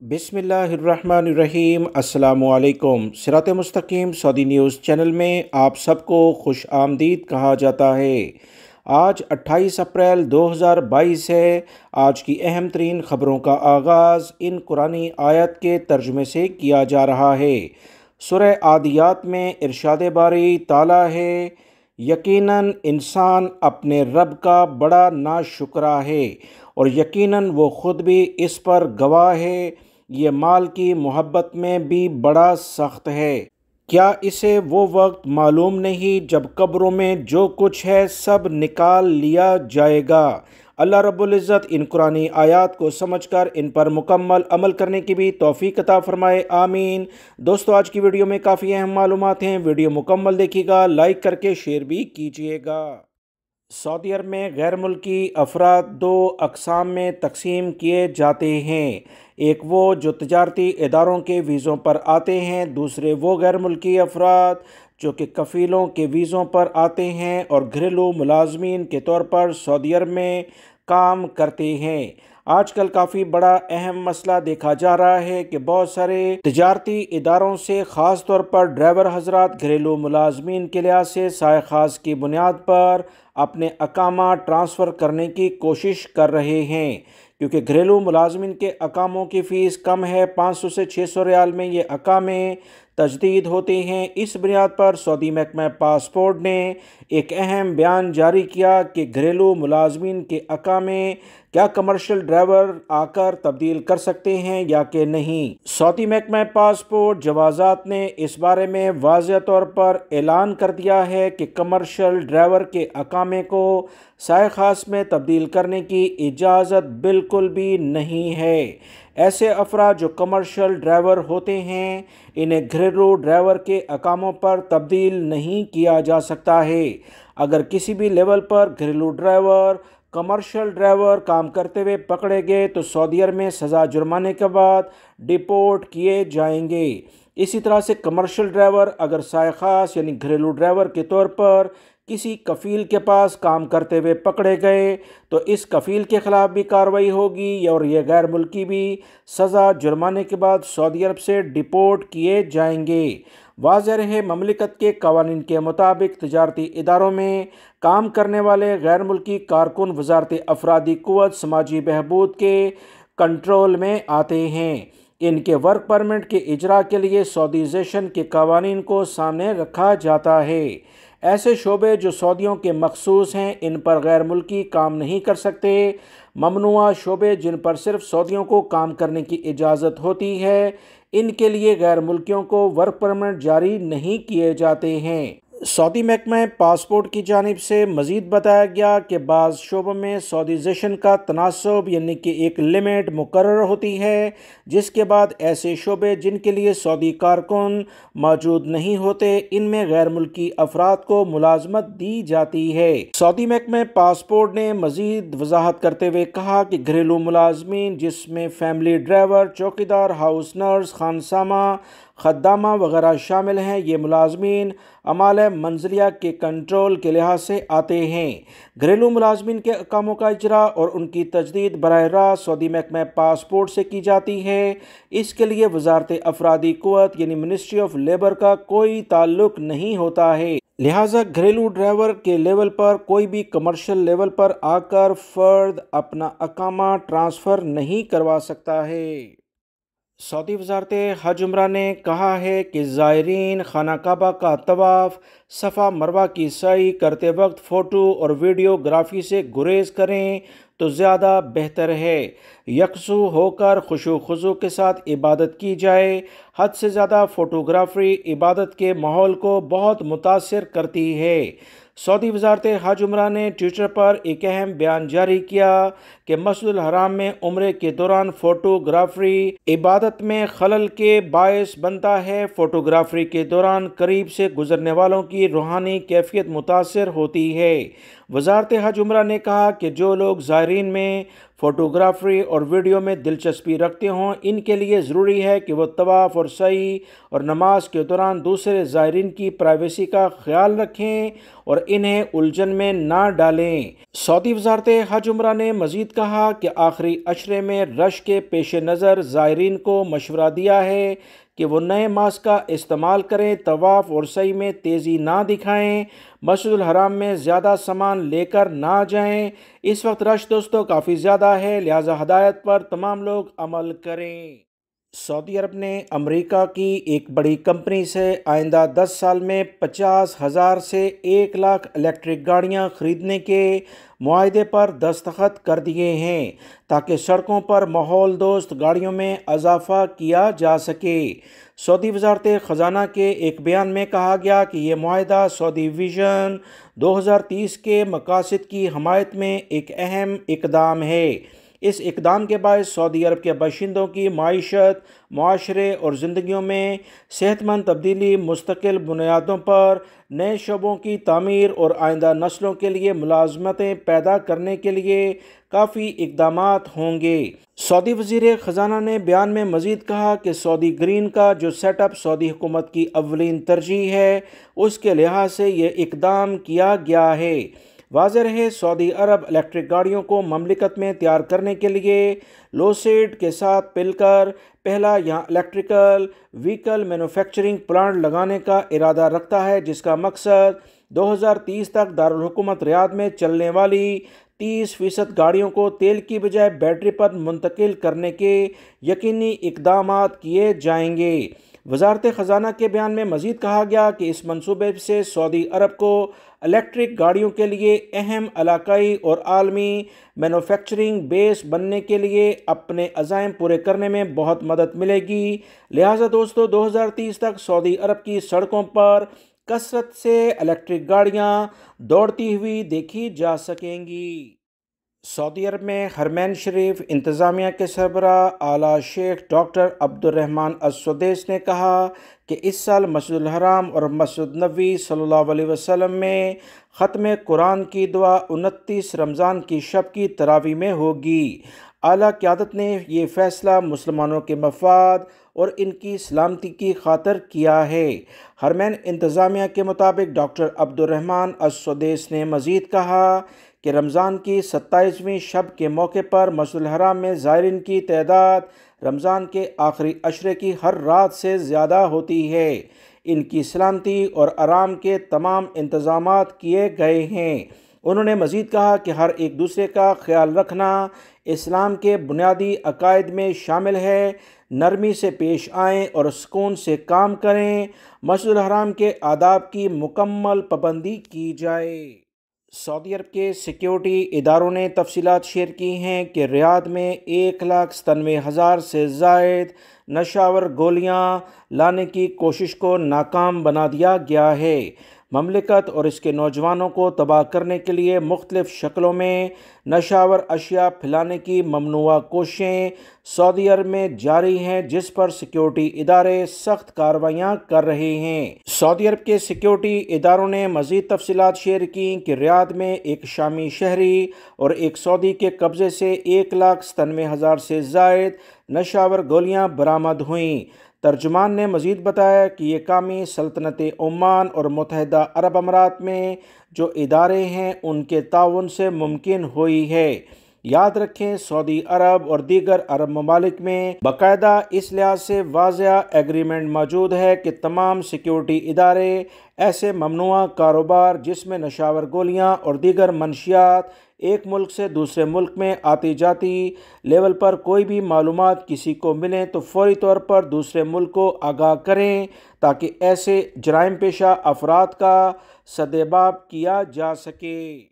बिस्मिल्लाहिर्रहमानिर्रहीम। अस्सलामुअलैकुम। सिरात मुस्तकीम सऊदी न्यूज़ चैनल में आप सबको खुश आमदीद कहा जाता है। आज 28 अप्रैल 2022 है। आज की अहम तरीन ख़बरों का आगाज़ इन कुरानी आयत के तर्जुमे से किया जा रहा है। सूरह आदियात में इरशाद बारी ताला है, यकीनन इंसान अपने रब का बड़ा नाशुक्रा है और यकीनन वो ख़ुद भी इस पर गवाह है। ये माल की मोहब्बत में भी बड़ा सख्त है। क्या इसे वो वक्त मालूम नहीं जब कब्रों में जो कुछ है सब निकाल लिया जाएगा। अल्लाह रब्बुल इज़्ज़त इन कुरानी आयात को समझकर इन पर मुकम्मल अमल करने की भी तौफीक अता फरमाए, आमीन। दोस्तों, आज की वीडियो में काफ़ी अहम मालूमात हैं। वीडियो मुकम्मल देखिएगा, लाइक करके शेयर भी कीजिएगा। सऊदी अरब में गैर मुल्की अफराद दो अक़साम में तकसीम किए जाते हैं। एक वो जो तजारती इदारों के वीज़ों पर आते हैं, दूसरे वो गैर मुल्की अफराद जो कि कफ़ीलों के वीज़ों पर आते हैं और घरेलू मुलाजमीन के तौर पर सऊदी अरब में काम करते हैं। आजकल काफ़ी बड़ा अहम मसला देखा जा रहा है कि बहुत सारे तजारती इदारों से ख़ास तौर पर ड्राइवर हजरात घरेलू मुलाजमीन के लिहाज से साय ख़ास की बुनियाद पर अपने अकामा ट्रांसफ़र करने की कोशिश कर रहे हैं, क्योंकि घरेलू मुलाजमीन के अकामों की फ़ीस कम है। 500 से 600 रियाल में ये अकामे तजदीद होते हैं। इस बुनियाद पर सऊदी महकमा पासपोर्ट ने एक अहम बयान जारी किया कि घरेलू मुलाजमीन के अकामे क्या कमर्शियल ड्राइवर आकर तब्दील कर सकते हैं या कि नहीं। सऊदी महकमा पासपोर्ट जवाज़ात ने इस बारे में वाज़ेह तौर पर ऐलान कर दिया है कि कमर्शियल ड्राइवर के अकामे को साय ख़ास में तब्दील करने की इजाज़त बिल्कुल भी नहीं है। ऐसे अफराद जो कमर्शियल ड्राइवर होते हैं, इन्हें घरेलू ड्राइवर के अकामों पर तब्दील नहीं किया जा सकता है। अगर किसी भी लेवल पर घरेलू ड्राइवर कमर्शियल ड्राइवर काम करते हुए पकड़े गए तो सऊदी अरब में सज़ा जुर्माने के बाद डिपोर्ट किए जाएंगे। इसी तरह से कमर्शियल ड्राइवर अगर साय ख़ास यानी घरेलू ड्राइवर के तौर पर किसी कफ़ील के पास काम करते हुए पकड़े गए तो इस कफ़ील के ख़िलाफ़ भी कार्रवाई होगी और ये गैर मुल्की भी सज़ा जुर्माने के बाद सऊदी अरब से डिपोर्ट किए जाएंगे। वाज़ेह रहे, ममलिकत के कवानीन के मुताबिक तजारती इदारों में काम करने वाले गैर मुल्की कारकुन वज़ारत अफरादी क़ुव्वत समाजी बहबूद के कंट्रोल में आते हैं। इनके वर्क परमिट के इजरा के लिए सऊदीज़ेशन के कवानीन को सामने रखा जाता है। ऐसे शोबे जो सऊदियों के मखसूस हैं, इन पर गैर मुल्की काम नहीं कर सकते। ममनुआ शोबे जिन पर सिर्फ सऊदियों को काम करने की इजाज़त होती है, इनके लिए गैर मुल्कियों को वर्क परमिट जारी नहीं किए जाते हैं। सऊदी महकमा पासपोर्ट की जानिब से मज़ीद बताया गया कि बाज़ शोबों में सऊदीज़ेशन का तनासब यानी कि एक लिमिट मुकर्रर होती है, जिसके बाद ऐसे शोबे जिनके लिए सऊदी कारकुन मौजूद नहीं होते, इनमें गैर मुल्की अफराद को मुलाजमत दी जाती है। सऊदी महकमा पासपोर्ट ने मज़ीद वजाहत करते हुए कहा कि घरेलू मुलाजमीन जिसमें फैमिली ड्राइवर, चौकीदार, हाउस नर्स, खानसामा, खद्दामा वगैरह शामिल हैं, ये मुलाजमीन अमाल मंजिलिया के कंट्रोल के लिहाज से आते हैं। घरेलू मुलाजमीन के अकामों का इजरा और उनकी तजदीद बराह रास्त सऊदी महकमा पासपोर्ट से की जाती है। इसके लिए वज़ारत अफरादी क़ुव्वत यानी मिनिस्ट्री ऑफ लेबर का कोई ताल्लुक नहीं होता है। लिहाजा घरेलू ड्राइवर के लेवल पर कोई भी कमर्शियल लेवल पर आकर फ़र्द अपना अकामा ट्रांसफ़र नहीं करवा सकता है। सऊदी वज़ारत हज उम्रा ने कहा है कि ज़ायरीन खाना काबा का तवाफ़, सफ़ा मरवा की सई करते वक्त फ़ोटो और वीडियोग्राफ़ी से गुरेज करें तो ज़्यादा बेहतर है। यकसू होकर खुशू खुजू के साथ इबादत की जाए। हद से ज़्यादा फ़ोटोग्राफ़ी इबादत के माहौल को बहुत मुतासिर करती है। सऊदी वज़ारत हज उम्रा ने ट्विटर पर एक अहम बयान जारी किया कि मस्जिदुल हराम में उम्रे के दौरान फ़ोटोग्राफ़ी इबादत में खलल के बायस बनता है। फ़ोटोग्राफ़ी के दौरान करीब से गुज़रने वालों की रूहानी कैफियत मुतासिर होती है। वज़ारत हज उम्रा ने कहा कि जो लोग ज़ायरीन में فوٹوگرافری اور ویڈیو میں دلچسپی رکھتے ہوں، ان کے لیے ضروری ہے کہ وہ طواف اور سعی اور نماز کے دوران دوسرے زائرین کی پرائیویسی کا خیال رکھیں اور انہیں الجھن میں نہ ڈالیں۔ سعودی وزارت حج عمرہ نے مزید کہا کہ آخری عشرے میں رش کے پیش نظر زائرین کو مشورہ دیا ہے کہ وہ نئے ماسک کا استعمال کریں، طواف اور سعی میں تیزی نہ دکھائیں، مسجد الحرام میں زیادہ سامان لے کر نہ جائیں۔ اس وقت رش دوستو کافی زیادہ ہے، لہٰذا ہدایت پر تمام لوگ عمل کریں۔ سعودی عرب نے امریکہ کی ایک بڑی کمپنی سے آئندہ 10 سال میں 50,000 سے 1 لاکھ الیکٹرک گاڑیاں خریدنے کے معاہدے پر دستخط کر دیے ہیں تاکہ سڑکوں پر ماحول دوست گاڑیوں میں اضافہ کیا جا سکے۔ سعودی وزارت خزانہ کے ایک بیان میں کہا گیا کہ یہ معاہدہ سعودی ویژن 2030 کے مقاصد کی حمایت میں ایک اہم اقدام ہے۔ اس اقدام کے باعث سعودی عرب کے باشندوں کی معیشت، معاشرے اور زندگیوں میں صحت مند تبدیلی، مستقل بنیادوں پر نئے شعبوں کی تعمیر اور آئندہ نسلوں کے لیے ملازمتیں پیدا کرنے کے لیے کافی اقدامات ہوں گے۔ سعودی وزیر خزانہ نے بیان میں مزید کہا کہ سعودی گرین کا جو سیٹ اپ سعودی حکومت کی اولین ترجیح ہے، اس کے لحاظ سے یہ اقدام کیا گیا ہے۔ واضح رہے، سعودی عرب الیکٹرک گاڑیوں کو مملکت میں تیار کرنے کے لیے لوسیڈ کے ساتھ مل کر پہلا یہاں الیکٹریکل وہیکل مینوفیکچرنگ پلانٹ لگانے کا ارادہ رکھتا ہے، جس کا مقصد 2030 تک دارالحکومت ریاض میں چلنے والی 30% گاڑیوں کو تیل کی بجائے بیٹری پر منتقل کرنے کے یقینی اقدامات کیے جائیں گے۔ وزارت خزانہ کے بیان میں مزید کہا گیا کہ اس منصوبے سے سعودی عرب کو الیکٹرک گاڑیوں کے لیے اہم علاقائی اور عالمی مینوفیکچرنگ بیس بننے کے لیے اپنے عزائم پورے کرنے میں بہت مدد ملے گی۔ لہٰذا دوستو 2030 تک سعودی عرب کی سڑکوں پر کثرت سے الیکٹرک گاڑیاں دوڑتی ہوئی دیکھی جا سکیں گی۔ سعودی عرب میں حرمین شریف انتظامیہ کے سربراہ اعلیٰ شیخ ڈاکٹر عبدالرحمن السدیس نے کہا کہ اس سال مسجد الحرام اور مسجد نبوی صلی اللہ علیہ وسلم میں ختم قرآن کی دعا 29 رمضان کی شب کی تراویح میں ہوگی۔ اعلیٰ قیادت نے یہ فیصلہ مسلمانوں کے مفاد اور ان کی سلامتی کی خاطر کیا ہے۔ حرمین انتظامیہ کے مطابق ڈاکٹر عبدالرحمن السدیس نے مزید کہا کہ رمضان کی 27ویں شب کے موقع پر مسجد الحرام میں زائرین کی تعداد رمضان کے آخری عشرے کی ہر رات سے زیادہ ہوتی ہے۔ ان کی سلامتی اور آرام کے تمام انتظامات کیے گئے ہیں۔ انہوں نے مزید کہا کہ ہر ایک دوسرے کا خیال رکھنا اسلام کے بنیادی عقائد میں شامل ہے۔ نرمی سے پیش آئیں اور سکون سے کام کریں۔ مسجد الحرام کے آداب کی مکمل پابندی کی جائے۔ سعودی عرب کے سیکیورٹی اداروں نے تفصیلات شیئر کی ہیں کہ ریاض میں 1,97,000 سے زائد نشہ آور گولیاں لانے کی کوشش کو ناکام بنا دیا گیا ہے۔ مملکت اور اس کے نوجوانوں کو تباہ کرنے کے لیے مختلف شکلوں میں نشہ آور اشیاء پھیلانے کی ممنوعہ کوششیں سعودی عرب میں جاری ہیں، جس پر سیکیورٹی ادارے سخت کارروائیاں کر رہے ہیں۔ سعودی عرب کے سیکیورٹی اداروں نے مزید تفصیلات شیئر کی کہ ریاض میں ایک شامی شہری اور ایک سعودی کے قبضے سے 1,97,000 سے زائد نشہ آور گولیاں برآمد ہوئیں۔ ترجمان نے مزید بتایا کہ یہ کامی سلطنت عمان اور متحدہ عرب امارات میں جو ادارے ہیں ان کے تعاون سے ممکن ہوئی ہے۔ یاد رکھیں، سعودی عرب اور دیگر عرب ممالک میں باقاعدہ اس لحاظ سے واضح ایگریمنٹ موجود ہے کہ تمام سیکیورٹی ادارے ایسے ممنوعہ کاروبار جس میں نشہ آور گولیاں اور دیگر منشیات ایک ملک سے دوسرے ملک میں آتی جاتی لیول پر کوئی بھی معلومات کسی کو ملیں تو فوری طور پر دوسرے ملک کو آگاہ کریں تاکہ ایسے جرائم پیشہ افراد کا سدباب کیا جا سکے۔